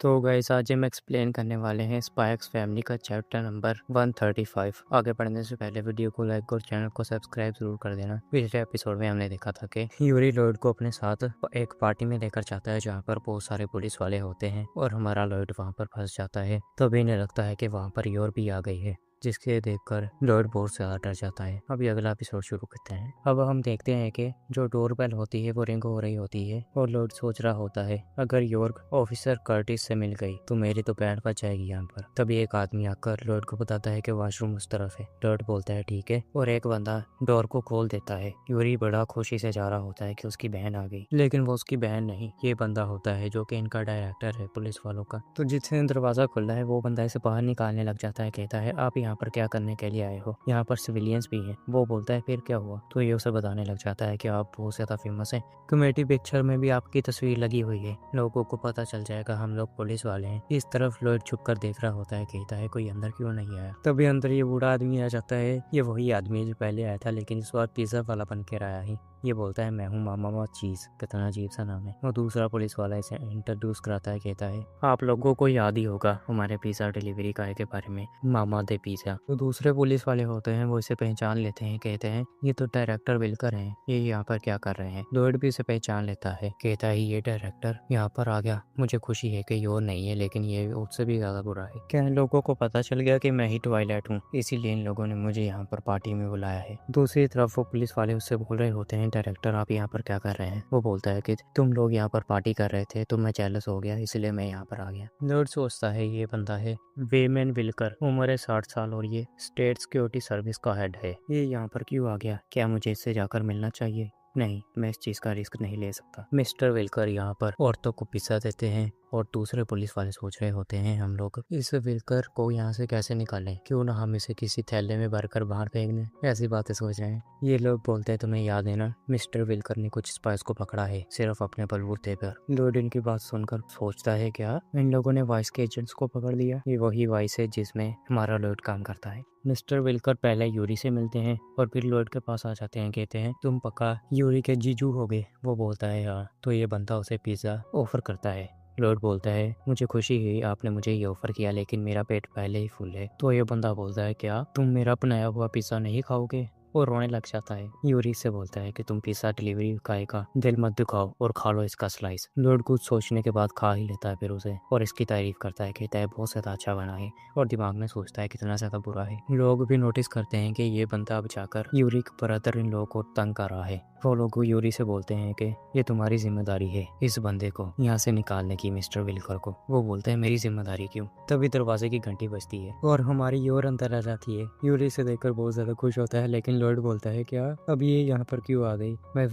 तो गाइस आज हम एक्सप्लेन करने वाले हैं स्पाई एक्स फैमिली का चैप्टर नंबर 135। आगे बढ़ने से पहले वीडियो को लाइक और चैनल को सब्सक्राइब जरूर कर देना। पिछले एपिसोड में हमने देखा था कि यूरी लॉयड को अपने साथ एक पार्टी में लेकर जाता है जहाँ पर बहुत सारे पुलिस वाले होते हैं और हमारा लॉयड वहाँ पर फंस जाता है। तभी इन्हें लगता है कि वहाँ पर योर भी आ गई है, जिसके देखकर लॉयड बहुत ज्यादा डर जाता है। अभी अगला एपिसोड शुरू करते हैं। अब हम देखते हैं कि जो डोर बेल होती है वो रिंग हो रही होती है और लॉयड सोच रहा होता है अगर यॉर्क ऑफिसर कर्टिस से मिल गई तो मेरी तो बैंड बच जाएगी यहाँ पर। तभी एक आदमी आकर लॉयड को बताता है कि वॉशरूम उस तरफ है। लॉयड बोलता है ठीक है और एक बंदा डोर को खोल देता है। यूरी बड़ा खुशी से जा रहा होता है कि उसकी बहन आ गई, लेकिन वो उसकी बहन नहीं, ये बंदा होता है जो कि इनका डायरेक्टर है पुलिस वालों का। तो जिसने दरवाजा खुला है वो बंदा इसे बाहर निकालने लग जाता है। कहता है आप यहाँ पर क्या करने के लिए आए हो, यहाँ पर सिविलियंस भी हैं। वो बोलता है फिर क्या हुआ। तो ये उसे बताने लग जाता है कि आप बहुत ज्यादा फेमस हैं, कमेटी पिक्चर में भी आपकी तस्वीर लगी हुई है, लोगों को पता चल जाएगा हम लोग पुलिस वाले हैं। इस तरफ लॉयड छुप कर देख रहा होता है। कहता है कोई अंदर क्यों नहीं आया। तभी अंदर ये बूढ़ा आदमी आ जाता है। ये वही आदमी है जो पहले आया था, लेकिन इस बार पिज्जा वाला बन के आया है। ये बोलता है मैं हूँ मामा चीज। कितना अजीब सा नाम है। और दूसरा पुलिस वाला इसे इंट्रोड्यूस कराता है। कहता है आप लोगों को याद ही होगा हमारे पिज्जा डिलीवरी गाय के बारे में, मामा दे पिज्जा। तो दूसरे पुलिस वाले होते हैं वो इसे पहचान लेते हैं। कहते हैं ये तो डायरेक्टर विल्कर हैं, ये यहाँ पर क्या कर रहे हैं। लॉयड भी इसे पहचान लेता है। कहता है ये डायरेक्टर यहाँ पर आ गया, मुझे खुशी है कि योर नहीं है, लेकिन ये उससे भी ज्यादा बुरा है। क्या इन लोगों को पता चल गया कि मैं ही ट्वाइलाइट हूँ, इसीलिए इन लोगों ने मुझे यहाँ पर पार्टी में बुलाया है। दूसरी तरफ वो पुलिस वाले उससे बोल रहे होते हैं डायरेक्टर आप यहाँ पर क्या कर रहे हैं। वो बोलता है कि तुम लोग यहाँ पर पार्टी कर रहे थे तो मैं जेलस हो गया, इसलिए मैं यहाँ पर आ गया। लॉयड सोचता है ये बंदा है वेमैन विल्कर, उम्र है 60 साल और ये स्टेट सिक्योरिटी सर्विस का हेड है। ये यहाँ पर क्यों आ गया, क्या मुझे इससे जाकर मिलना चाहिए। नहीं, मैं इस चीज का रिस्क नहीं ले सकता। मिस्टर विल्कर यहाँ पर औरतों को पिज्जा देते हैं और दूसरे पुलिस वाले सोच रहे होते हैं हम लोग इस विल्कर को यहाँ से कैसे निकालें, क्यों ना हम इसे किसी थैले में भरकर बाहर फेंक दें। ऐसी बातें सोच रहे हैं। ये लोग बोलते हैं तुम्हें याद है ना मिस्टर विल्कर ने कुछ स्पाइस को पकड़ा है सिर्फ अपने बलबूते पर। लॉयड इनकी बात सुनकर सोचता है क्या इन लोगों ने वाइस के एजेंट्स को पकड़ लिया। ये वही वाइस है जिसमें हमारा लॉयड काम करता है। मिस्टर विल्कर पहले यूरी से मिलते हैं और फिर लॉयड के पास आ जाते हैं। कहते हैं तुम पक्का यूरी के जीजू हो गए। वो बोलता है हाँ। तो ये बंदा उसे पिज्जा ऑफर करता है। लॉयड बोलता है मुझे खुशी हुई आपने मुझे ये ऑफर किया, लेकिन मेरा पेट पहले ही फुल है। तो ये बंदा बोलता है क्या तुम मेरा बनाया हुआ पिज्जा नहीं खाओगे। और रोने लग जाता है। यूरी से बोलता है कि तुम पिज्जा डिलीवरी गाय का दिल मत दुखाओ और खा लो इसका स्लाइस। लॉयड कुछ सोचने के बाद खा ही लेता है फिर उसे और इसकी तारीफ करता है। कहता है बहुत ज्यादा अच्छा बना है और दिमाग में सोचता है कितना ज्यादा बुरा है। लोग भी नोटिस करते हैं कि ये बंदा अब जाकर यूरी के ब्रदर इन लोगों को तंग कर रहा है। वो लोग यूरी से बोलते हैं कि ये तुम्हारी जिम्मेदारी है इस बंदे को यहाँ से निकालने की, मिस्टर विल्कर को। वो बोलते हैं मेरी जिम्मेदारी क्यों। तभी दरवाजे की घंटी बजती है और हमारी योर अंदर आ जाती है। यूरी से देखकर बहुत ज्यादा खुश होता है, लेकिन लॉयड बोलता है क्या अब ये यहाँ पर क्यों आ गई। मैं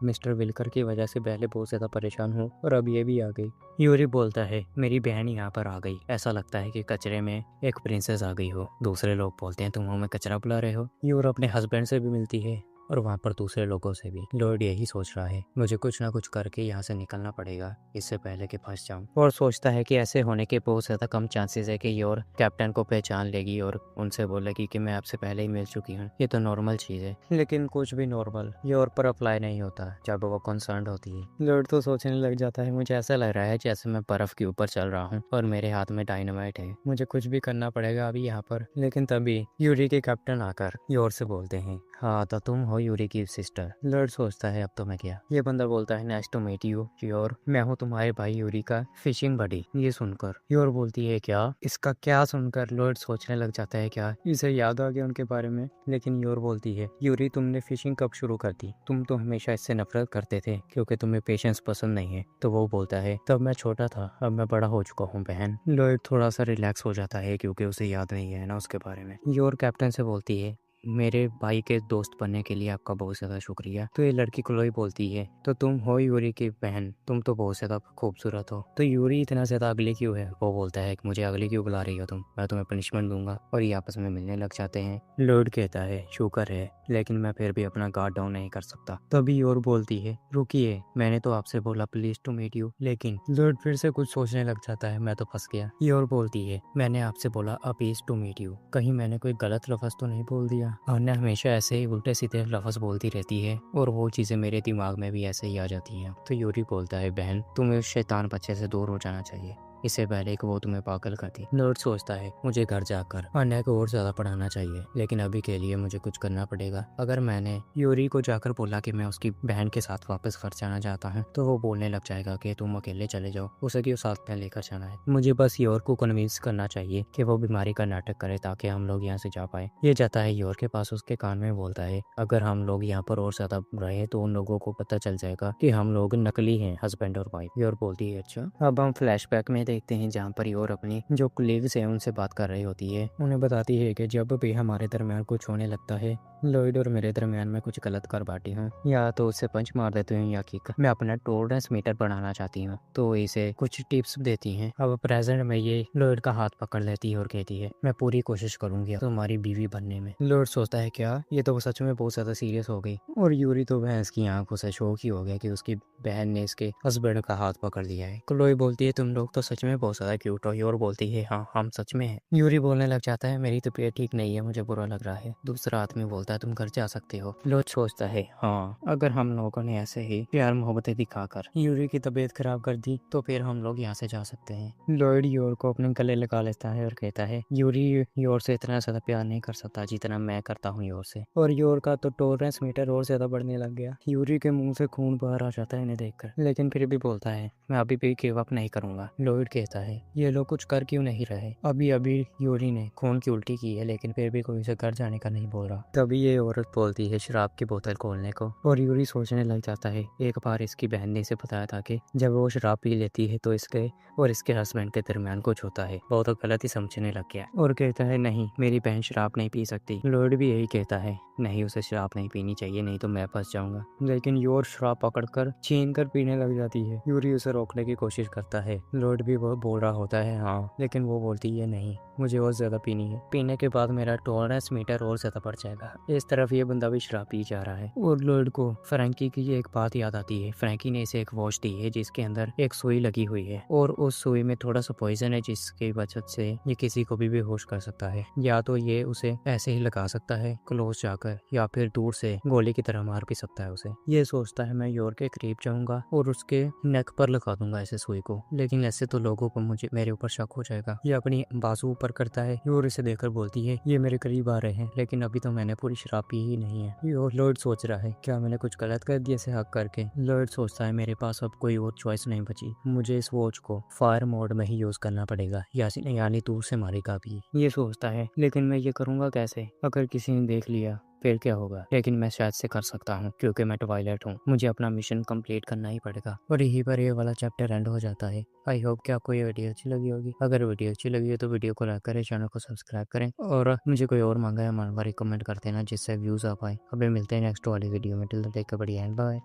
मिस्टर विल्कर की वजह से पहले बहुत ज्यादा परेशान हूँ और अब ये भी आ गई। यूरी बोलता है मेरी बहन यहाँ पर आ गई, ऐसा लगता है कि कचरे में एक प्रिंसेस आ गई हो। दूसरे लोग बोलते हैं तुम हमें कचरा बुला रहे हो। यूर अपने हस्बैंड से भी मिलती है और वहाँ पर दूसरे लोगों से भी। लॉयड यही सोच रहा है मुझे कुछ ना कुछ करके यहाँ से निकलना पड़ेगा इससे पहले कि फंस जाऊं। और सोचता है कि ऐसे होने के बहुत ज्यादा कम चांसेस है कि योर कैप्टन को पहचान लेगी और उनसे बोलेगी कि मैं आपसे पहले ही मिल चुकी हूँ। ये तो नॉर्मल चीज है, लेकिन कुछ भी नॉर्मल योर पर अप्लाई नहीं होता जब वो कंसर्न होती है। लॉयड तो सोचने लग जाता है मुझे ऐसा लग रहा है जैसे मैं बर्फ के ऊपर चल रहा हूँ और मेरे हाथ में डायनामाइट है, मुझे कुछ भी करना पड़ेगा अभी यहाँ पर। लेकिन तभी यूरी के कैप्टन आकर योर से बोलते हैं हाँ तो तुम हो यूरी की सिस्टर। लॉयड सोचता है अब तो मैं क्या। ये बंदा बोलता है nice to meet you your, मैं हूँ तुम्हारे भाई यूरी का फिशिंग बडी। ये सुनकर योर बोलती है क्या, इसका क्या सुनकर लॉयड सोचने लग जाता है क्या इसे याद आ गया उनके बारे में। लेकिन योर बोलती है यूरी तुमने फिशिंग कब शुरू कर दी, तुम तो हमेशा इससे नफरत करते थे क्योंकि तुम्हें पेशेंस पसंद नहीं है। तो वो बोलता है तब मैं छोटा था, अब मैं बड़ा हो चुका हूँ बहन। लॉयड थोड़ा सा रिलैक्स हो जाता है क्योंकि उसे याद नहीं है ना उसके बारे में। योर कैप्टन से बोलती है मेरे भाई के दोस्त बनने के लिए आपका बहुत ज्यादा शुक्रिया। तो ये लड़की क्लोई बोलती है तो तुम हो यूरी की बहन, तुम तो बहुत ज्यादा खूबसूरत हो। तो यूरी इतना ज्यादा अगली क्यों है। वो बोलता है कि मुझे अगली क्यों बुला रही हो तुम, मैं तुम्हें पनिशमेंट दूंगा। और ये आपस में मिलने लग जाते हैं। लॉयड कहता है शुक्र है, लेकिन मैं फिर भी अपना गार्ड डाउन नहीं कर सकता। तभी योर बोलती है रुकिए मैंने तो आपसे बोला प्लीज टू मीट यू। लेकिन लॉयड फिर से कुछ सोचने लग जाता है मैं तो फंस गया। योर बोलती है मैंने आपसे बोला प्लीज टू मीट यू, कहीं मैंने कोई गलत लफ्ज तो नहीं बोल दिया। अन्य हमेशा ऐसे ही उल्टे सीधे लफ्ज बोलती रहती है और वो चीजें मेरे दिमाग में भी ऐसे ही आ जाती हैं। तो यूरी बोलता है बहन तुम्हें उस शैतान बच्चे से दूर हो जाना चाहिए। इससे पहले कि वो तुम्हें पागल करती। लॉर्ड सोचता है मुझे घर जाकर अन्य को और ज्यादा पढ़ाना चाहिए, लेकिन अभी के लिए मुझे कुछ करना पड़ेगा। अगर मैंने यूरी को जाकर बोला कि मैं उसकी बहन के साथ वापस घर जाना चाहता हूँ तो वो बोलने लग जाएगा कि तुम अकेले चले जाओ, उसे क्यों साथ में लेकर जाना है। मुझे बस योर को कन्विंस करना चाहिए कि वो बीमारी का नाटक करे ताकि हम लोग यहाँ से जा पाए। ये जाता है योर के पास, उसके कान में बोलता है अगर हम लोग यहाँ पर और ज्यादा रहे तो उन लोगों को पता चल जाएगा कि हम लोग नकली हैं, हस्बैंड और वाइफ। योर बोलती है अच्छा। अब हम फ्लैशबैक में देखते हैं जहाँ पर योर अपनी जो कलीग्स है उनसे बात कर रही होती है। उन्हें बताती है कि जब भी हमारे दरमियान कुछ होने लगता है, लॉयड और मेरे दरमियान में कुछ गलत कर बैठी हूँ, या तो उससे पंच मार देती हूँ या किक। मैं अपना टॉलरेंस मीटर बढ़ाना चाहती हूँ, तो इसे कुछ टिप्स देती हैं। अब प्रेजेंट में ये लॉयड का हाथ पकड़ लेती है और कहती है मैं पूरी कोशिश करूंगी तुम्हारी बीवी बनने में। लॉयड सोचता है क्या ये तो सच में बहुत ज्यादा सीरियस हो गई, और यूरी तो भैंस की आंखों से शौक ही हो गया कि उसकी बहन ने इसके हस्बैंड का हाथ पकड़ लिया है। क्लोई बोलती है तुम लोग तो सच में बहुत ज्यादा क्यूट हो। योर बोलती है हाँ हम सच में हैं। यूरी बोलने लग जाता है मेरी तबीयत ठीक नहीं है, मुझे बुरा लग रहा है। दूसरा आदमी बोलता है तुम घर जा सकते हो। लॉयड सोचता है हाँ अगर हम लोगों ने ऐसे ही प्यार मोहब्बतें दिखाकर यूरी की तबीयत खराब कर दी तो फिर हम लोग यहाँ से जा सकते हैं। लॉयड योर को अपने गले लगा लेता है और कहता है यूरी योर से इतना ज्यादा प्यार नहीं कर सकता जितना मैं करता हूँ योर से। और योर का तो टॉलरेंस मीटर और ज्यादा बढ़ने लग गया। यूरी के मुंह से खून बाहर आ जाता है इन्हें देखकर, लेकिन फिर भी बोलता है मैं अभी भी गिव अप नहीं करूंगा। लॉयड कहता है ये लोग कुछ कर क्यों नहीं रहे, अभी अभी यूरी ने खून की उल्टी की है लेकिन फिर भी कोई उसे घर जाने का नहीं बोल रहा। तभी ये औरत बोलती है शराब की बोतल खोलने को, और यूरी सोचने लग जाता है एक बार इसकी बहन ने इसे बताया था कि जब वो शराब पी लेती है तो इसके और इसके हस्बैंड के दरमियान कुछ होता है। वो तो गलत ही समझने लग गया और कहता है नहीं मेरी बहन शराब नहीं पी सकती। लॉयड भी यही कहता है नहीं उसे शराब नहीं पीनी चाहिए नहीं तो मैं फंस जाऊंगा, लेकिन योर शराब पकड़कर छीन कर पीने लग जाती है। यूरी उसे रोकने की कोशिश करता है। लॉयड भी वो बोल रहा होता है हाँ, लेकिन वो बोलती है नहीं मुझे और ज्यादा पीनी है, पीने के बाद मेरा टॉलरेंस मीटर और ज्यादा बढ़ जाएगा। इस तरफ ये बंदा भी शराब पी जा रहा है और लॉयड को फ्रैंकी की एक बात याद आती है। फ्रैंकी ने इसे एक वॉच दी है जिसके अंदर एक सुई लगी हुई है और उस सुई में थोड़ा सा पॉइजन है जिसकी वजह से ये किसी को भी बेहोश कर सकता है। या तो ये उसे ऐसे ही लगा सकता है क्लोज जाकर, या फिर दूर से गोली की तरह मार भी सकता है उसे। ये सोचता है मैं योर के करीब जाऊंगा और उसके नेक पर लगा दूंगा ऐसे सुई को, लेकिन ऐसे तो लोगों को मुझे मेरे ऊपर शक हो जाएगा। ये अपनी बाजू ऊपर करता है। योर इसे देखकर बोलती है ये मेरे करीब आ रहे हैं लेकिन अभी तो मैंने पूरी शराब पी ही नहीं है। लॉयड सोच रहा है क्या मैंने कुछ गलत कर दिया इसे हक करके। लॉयड सोचता है मेरे पास अब कोई और चॉइस नहीं बची, मुझे इस वॉच को फायर मोड में ही यूज करना पड़ेगा यानी दूर से मारेगा भी। ये सोचता है लेकिन मैं ये करूंगा कैसे, अगर किसी ने देख लिया फिर क्या होगा। लेकिन मैं शायद से कर सकता हूँ क्योंकि मैं ट्वाइलाइट हूँ, मुझे अपना मिशन कंप्लीट करना ही पड़ेगा। और यहीं पर ये वाला चैप्टर एंड हो जाता है। आई होप कि आपको ये वीडियो अच्छी लगी होगी। अगर वीडियो अच्छी लगी हो तो वीडियो को लाइक करें, चैनल को सब्सक्राइब करें और मुझे कोई और मांगा या मनवा रिकमेंड कर देना जिससे व्यूज आ पाए। अभी मिलते हैं नेक्स्ट वाली वीडियो में। Till then take care, bye.